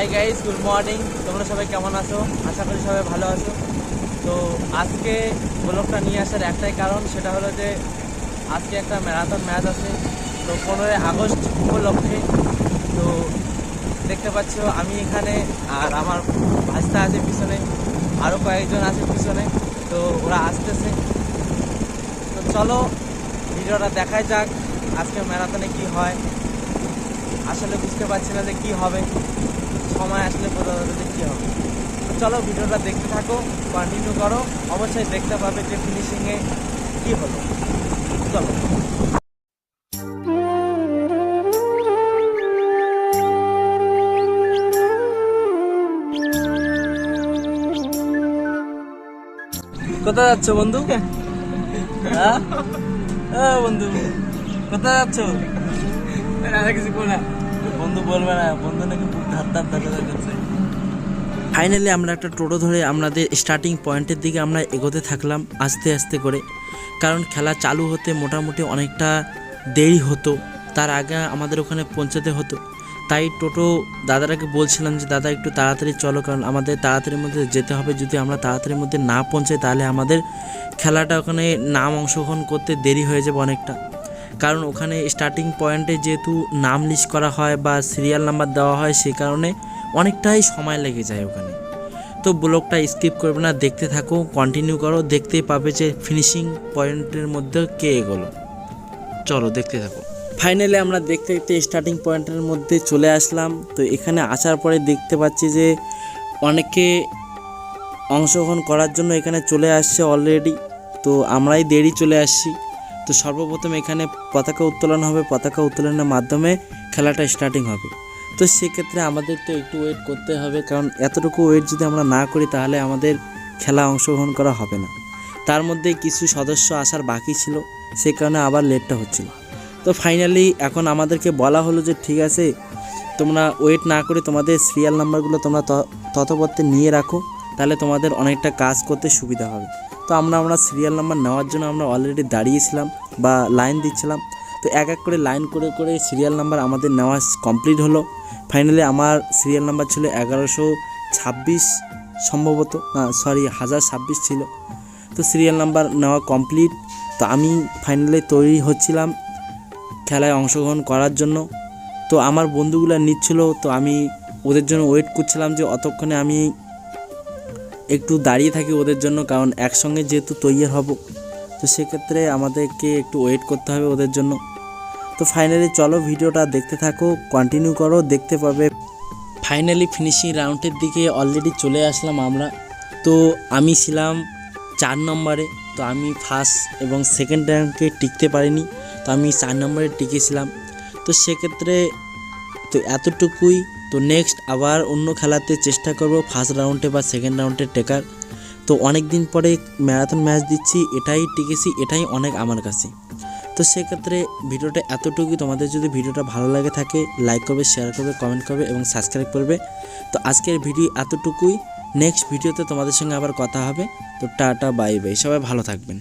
Hi guys, good morning. তোমরা সবাই কেমন আছো? আশা করি সবাই ভালো আছো। তো আজকে ব্লগটা নিয়ে আসার একটাই কারণ, সেটা হলো যে আজকে একটা ম্যারাথন ম্যাচ আছে। তো 15ই আগস্ট উপলক্ষে। তো দেখতে পাচ্ছ আমি এখানে, আর আমার ভাস্তা আছে পিছনে, আরও কয়েকজন আছে পিছনে। তো ওরা আসতেছে। তো চলো ভিডিওটা দেখাই যাক আজকে ম্যারাথনে কি হয়। আসলে বুঝতে পারছি না যে কী হবে, সময় আসলে বোঝা যাবে যে কী হবে। তো চলো ভিডিওটা দেখতে থাকো, কন্টিনিউ করো, অবশ্যই দেখতে পাবে যে ফিনিশিংয়ে কী হলো। চলো। কোথায় যাচ্ছ বন্ধু? হ্যাঁ বন্ধু, কোথায় যাচ্ছ? কিছু বলে বন্ধু বলবে না, বন্ধু নাকি ধার করছে। ফাইনালি আমরা একটা টোটো ধরে আমাদের স্টার্টিং পয়েন্টের দিকে আমরা এগোতে থাকলাম আস্তে আস্তে করে, কারণ খেলা চালু হতে মোটামুটি অনেকটা দেরি হতো। তার আগে আমাদের ওখানে পৌঁছাতে হতো। তাই টোটো দাদারাকে বলছিলাম যে দাদা একটু তাড়াতাড়ি চলো, কারণ আমাদের তাড়াতাড়ির মধ্যে যেতে হবে। যদি আমরা তাড়াতাড়ির মধ্যে না পৌঁছাই তাহলে আমাদের খেলাটা ওখানে নাম অংশগ্রহণ করতে দেরি হয়ে যাবে অনেকটা। কারণ ওখানে স্টার্টিং পয়েন্টে যেহেতু নাম লিস্ট করা হয় বা সিরিয়াল নাম্বার দেওয়া হয়, সে কারণে অনেকটাই সময় লেগে যায় ওখানে। তো ব্লগটা স্কিপ করবে না, দেখতে থাকো, কন্টিনিউ করো, দেখতেই পাবে যে ফিনিশিং পয়েন্টের মধ্যে কে এগোলো। চলো দেখতে থাকো। ফাইনালি আমরা দেখতে দেখতে স্টার্টিং পয়েন্টের মধ্যে চলে আসলাম। তো এখানে আসার পরে দেখতে পাচ্ছি যে অনেকে অংশগ্রহণ করার জন্য এখানে চলে আসছে অলরেডি। তো আমরাই দেরি চলে আসছি। তো সর্বপ্রথম এখানে পতাকা উত্তোলন হবে, পতাকা উত্তোলনের মাধ্যমে খেলাটা স্টার্টিং হবে। তো সেক্ষেত্রে আমাদের তো একটু ওয়েট করতে হবে, কারণ এতটুকু ওয়েট যদি আমরা না করি তাহলে আমাদের খেলা অংশগ্রহণ করা হবে না। তার মধ্যে কিছু সদস্য আসার বাকি ছিল, সে কারণে আবার লেটটা হচ্ছিল। তো ফাইনালি এখন আমাদেরকে বলা হলো যে ঠিক আছে, তোমরা ওয়েট না করে তোমাদের সিরিয়াল নাম্বারগুলো তোমরা তথ্যপত্রে নিয়ে রাখো, তাহলে তোমাদের অনেকটা কাজ করতে সুবিধা হবে। তো আমরা সিরিয়াল নাম্বার নেওয়ার জন্য আমরা অলরেডি দাঁড়িয়েছিলাম বা লাইন দিচ্ছিলাম। তো এক এক করে লাইন করে করে সিরিয়াল নাম্বার আমাদের নেওয়া কমপ্লিট হলো। ফাইনালি আমার সিরিয়াল নাম্বার ছিল 1126 সম্ভবত, না সরি 1026 ছিল। তো সিরিয়াল নাম্বার নেওয়া কমপ্লিট। তো আমি ফাইনালি তৈরি হচ্ছিলাম খেলায় অংশগ্রহণ করার জন্য। তো আমার বন্ধুগুলো নিচ্ছিল, তো আমি ওদের জন্য ওয়েট করছিলাম যে অতক্ষণে আমি একটু দাঁড়িয়ে থাকি ওদের জন্য, কারণ একসঙ্গে যেহেতু তৈরি হব, তো সেক্ষেত্রে আমাদেরকে একটু ওয়েট করতে হবে ওদের জন্য। তো ফাইনালি চলো ভিডিওটা দেখতে থাকো, কন্টিনিউ করো, দেখতে পাবে। ফাইনালি ফিনিশিং রাউন্ডের দিকে অলরেডি চলে আসলাম আমরা। তো আমি ছিলাম 4 নম্বরে। তো আমি ফার্স্ট এবং সেকেন্ড র্যাঙ্কে টিকতে পারিনি, তো আমি 4 নম্বরে টিকেছিলাম। তো সেক্ষেত্রে তো এতটুকুই। তো নেক্সট আবার অন্য খেলাতে চেষ্টা করব ফার্স্ট রাউন্ডে বা সেকেন্ড রাউন্ডে টেকার। তো অনেক দিন পরে ম্যারাথন ম্যাচ দিচ্ছি, এটাই টিকেছি, এটাই অনেক আমার কাছে। তো সেক্ষেত্রে ভিডিওটা এতটুকুই। তোমাদের যদি ভিডিওটা ভালো লাগে থাকে লাইক করবে, শেয়ার করবে, কমেন্ট করবে এবং সাবস্ক্রাইব করবে। তো আজকের ভিডিও এতটুকুই। নেক্সট ভিডিওতে তোমাদের সঙ্গে আবার কথা হবে। তো টাটা, বাই বাই, সবাই ভালো থাকবেন।